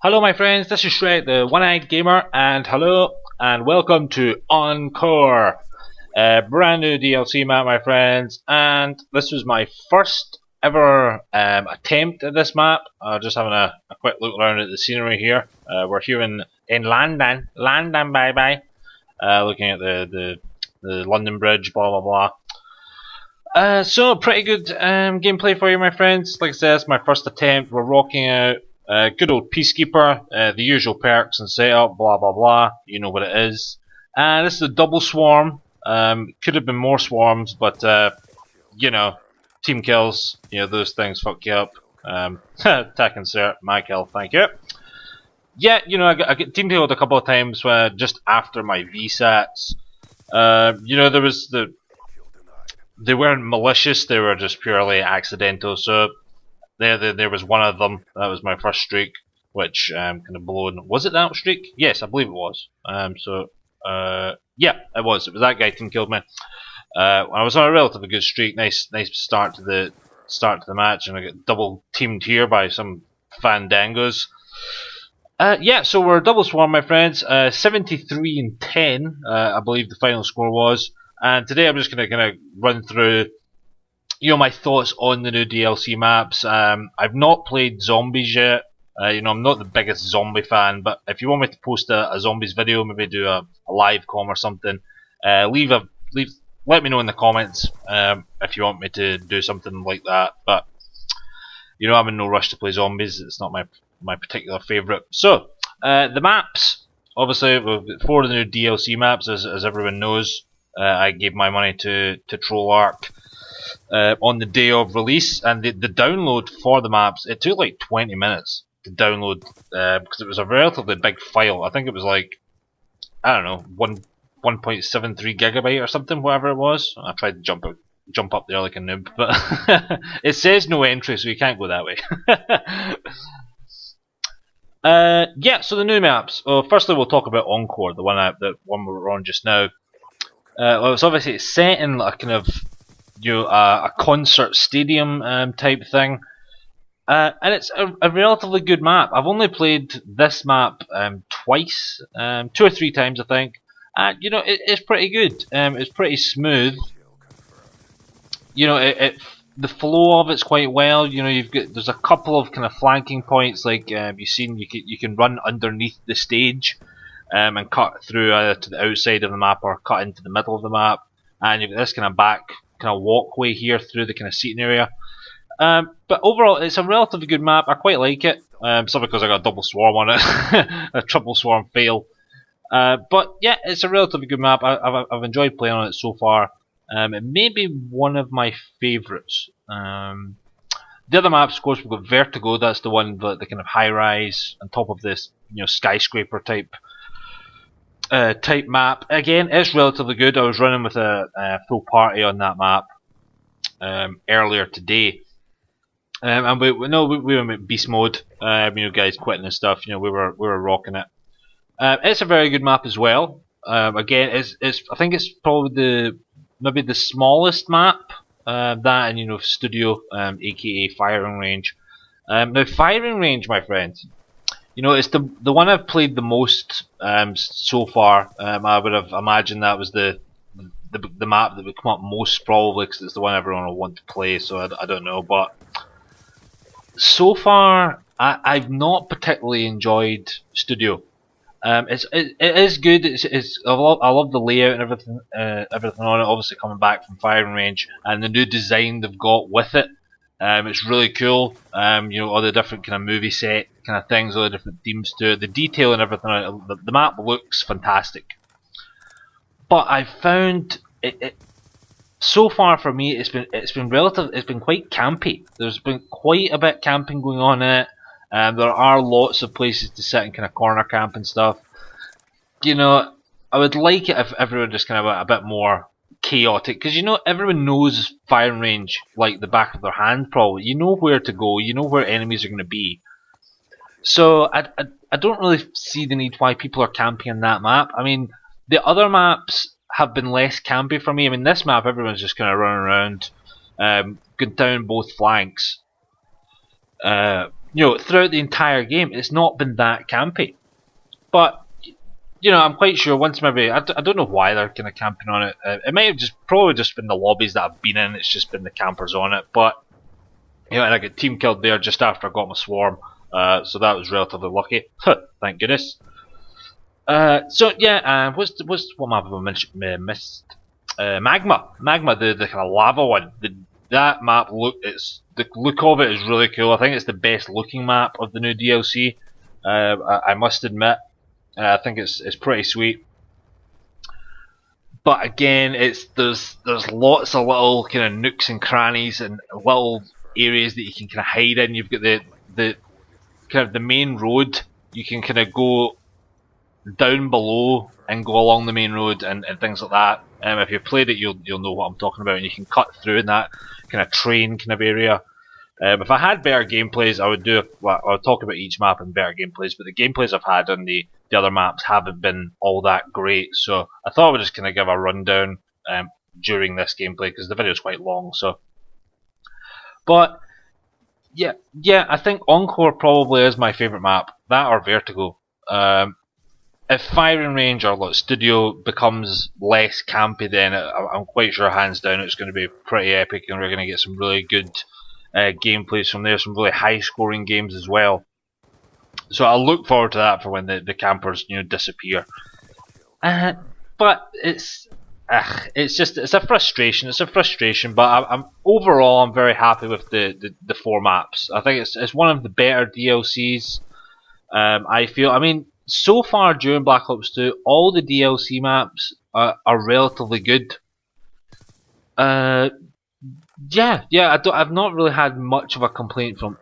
Hello my friends, this is Shrek the One-Eyed Gamer, and hello and welcome to Encore, a brand new DLC map my friends, and this was my first ever attempt at this map. Just having a quick look around at the scenery here. We're here in London bye bye, looking at the London Bridge, blah blah blah. So pretty good gameplay for you my friends. Like I said, it's my first attempt. We're rocking out good old Peacekeeper, the usual perks and setup, blah blah blah, you know what it is. This is a double swarm. Could have been more swarms, but you know, team kills, you know, those things fuck you up. Attack insert, my kill, thank you. Yeah, you know, I get team killed a couple of times just after my VSATs. You know, they weren't malicious, they were just purely accidental, so there was one of them. That was my first streak, which kind of blown. Was it that streak? Yes, I believe it was. Yeah, it was. It was that guy team killed me. I was on a relatively good streak. Nice start to the match, and I got double teamed here by some fandangos. Yeah, so we're double swarm, my friends. 73 and 10, I believe the final score was. And today I'm just gonna kind of run through, you know, my thoughts on the new DLC maps. I've not played zombies yet. You know, I'm not the biggest zombie fan, but if you want me to post a zombies video, maybe do a live com or something, let me know in the comments if you want me to do something like that. But you know, I'm in no rush to play zombies. It's not my particular favourite. So the maps, obviously, we've got 4 of the new DLC maps, as everyone knows. I gave my money to Trollarch on the day of release, and the download for the maps, it took like 20 minutes to download because it was a relatively big file. I think it was like, I don't know, 1.73 gigabyte or something, whatever it was. I tried to jump up there like a noob, but it says no entry, so you can't go that way. Yeah, so the new maps. Firstly, we'll talk about Encore, the one we're on just now. Well, it's set in a kind of, you know, a concert stadium type thing, and it's a relatively good map. I've only played this map twice, 2 or 3 times I think. You know, it's pretty good. It's pretty smooth. You know, the flow of it's quite well. You know, there's a couple of kind of flanking points, like you've seen. You can run underneath the stage and cut through either to the outside of the map or cut into the middle of the map. And you've got this kind of back kind of walkway here through the kind of seating area. But overall, it's a relatively good map. I quite like it. Some because I got a double swarm on it, a triple swarm fail. But yeah, it's a relatively good map. I've enjoyed playing on it so far. It may be one of my favourites. The other maps, of course, we've got Vertigo. That's the one that the kind of high rise on top of this, you know, skyscraper type map. Again, it's relatively good. I was running with a full party on that map earlier today, and we were in beast mode. You know, guys quitting and stuff. You know, we were rocking it. It's a very good map as well. Again, I think it's probably maybe the smallest map. That and, you know, studio, aka firing range. Now firing range, my friends. You know, it's the one I've played the most so far. I would have imagined that was the map that would come up most probably, because it's the one everyone will want to play. So I don't know, but so far I've not particularly enjoyed Studio. It is good. I love the layout and everything on it. Obviously coming back from firing range and the new design they've got with it. It's really cool. You know, all the different kind of movie set kind of things, all the different themes to it, the detail and everything. The map looks fantastic. But I've found it so far for me, it's been quite campy. There's been quite a bit camping going on in it. There are lots of places to sit and kind of corner camp and stuff. You know, I would like it if everyone just kind of a bit more chaotic, because you know, everyone knows firing range like the back of their hand probably. You know where to go, you know where enemies are going to be. So I don't really see the need why people are camping on that map. I mean, the other maps have been less campy for me. I mean, this map, everyone's just kind of running around, going down both flanks. throughout the entire game, it's not been that campy. But I'm quite sure once maybe I don't know why they're kind of camping on it. It might have probably just been the lobbies that I've been in. It's just been the campers on it. But and I got team killed there just after I got my swarm. So that was relatively lucky. Thank goodness. So yeah, what map have I missed? Magma, the kind of lava one. That map the look of it is really cool. I think it's the best looking map of the new DLC. I must admit, I think it's pretty sweet. But again, there's lots of little kind of nooks and crannies and little areas that you can kind of hide in. You've got the kind of the main road. You can kind of go down below and go along the main road and things like that. If you've played it, you'll know what I'm talking about, and you can cut through in that kind of train kind of area. If I had better gameplays, I would I would talk about each map in better gameplays, but the gameplays I've had on the other maps haven't been all that great, so I thought I would just kind of give a rundown during this gameplay, because the video is quite long. So, but yeah, I think Encore probably is my favourite map, that or Vertigo. If Firing Range or Studio becomes less campy, then I'm quite sure hands down it's going to be pretty epic, and we're going to get some really good gameplays from there, some really high scoring games as well. So I'll look forward to that for when the campers disappear. But it's a frustration. It's a frustration. But overall I'm very happy with the 4 maps. I think it's one of the better DLCs. I feel. I mean, so far during Black Ops 2, all the DLC maps are relatively good. Yeah, I've not really had much of a complaint from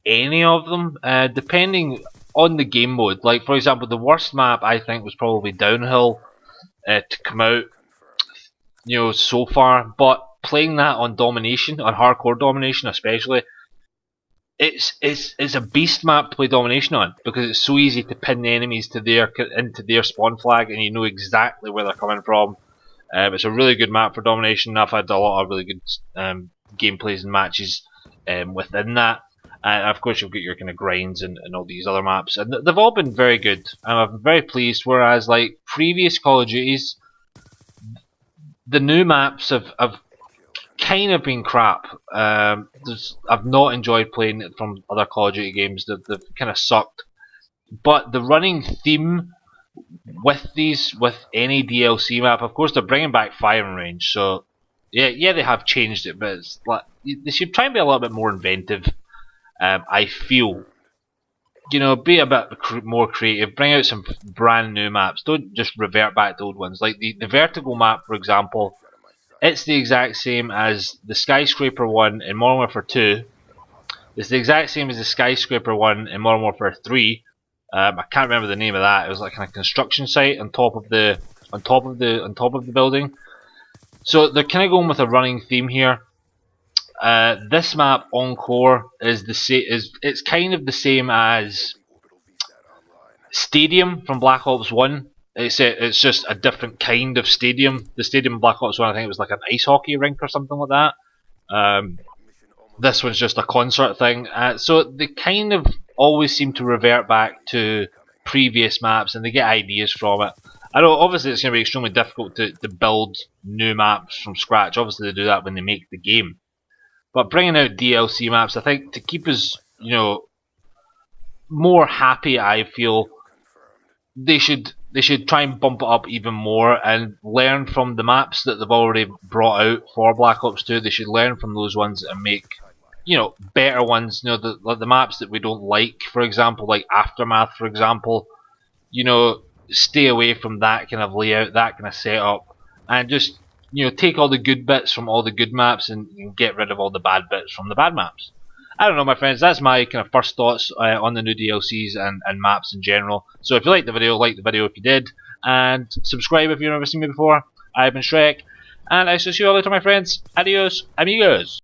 any of them, depending on the game mode. Like, for example, the worst map I think was probably Downhill to come out, so far. But playing that on Domination, on Hardcore Domination especially, it's a beast map to play Domination on, because it's so easy to pin the enemies into their spawn flag, and you know exactly where they're coming from. It's a really good map for Domination. I've had a lot of really good gameplays and matches within that. And of course you've got your kind of grinds and all these other maps, and they've all been very good. I'm very pleased, whereas like previous Call of Duties, the new maps have kind of been crap. I've not enjoyed playing it from other Call of Duty games. They've kind of sucked. But the running theme with any DLC map, of course, they're bringing back Firing Range. So yeah, they have changed it, but it's like they should try and be a little bit more inventive. I feel, be a bit more creative. Bring out some brand new maps. Don't just revert back to old ones. Like the Vertigo map, for example. It's the exact same as the Skyscraper one in Modern Warfare 2. It's the exact same as the Skyscraper one in Modern Warfare 3. I can't remember the name of that. It was like a kind of construction site on top of the building. So they're kind of going with a running theme here. This map, Encore, it's kind of the same as Stadium from Black Ops 1. It's just a different kind of stadium. The stadium in Black Ops 1, I think it was like an ice hockey rink or something like that. This one's just a concert thing. So they kind of always seem to revert back to previous maps, and they get ideas from it. I know obviously it's going to be extremely difficult to build new maps from scratch. Obviously they do that when they make the game. But bringing out DLC maps, I think, to keep us, more happy, I feel they should try and bump it up even more and learn from the maps that they've already brought out for Black Ops 2. They should learn from those ones and make, better ones. The maps that we don't like, for example, like Aftermath, for example. Stay away from that kind of layout, that kind of setup, and just take all the good bits from all the good maps and get rid of all the bad bits from the bad maps. I don't know, my friends, that's my kind of first thoughts on the new DLCs and maps in general. So if you liked the video, like the video if you did, and subscribe if you've never seen me before. I've been Shrek, and I shall see you all later, my friends. Adios, amigos.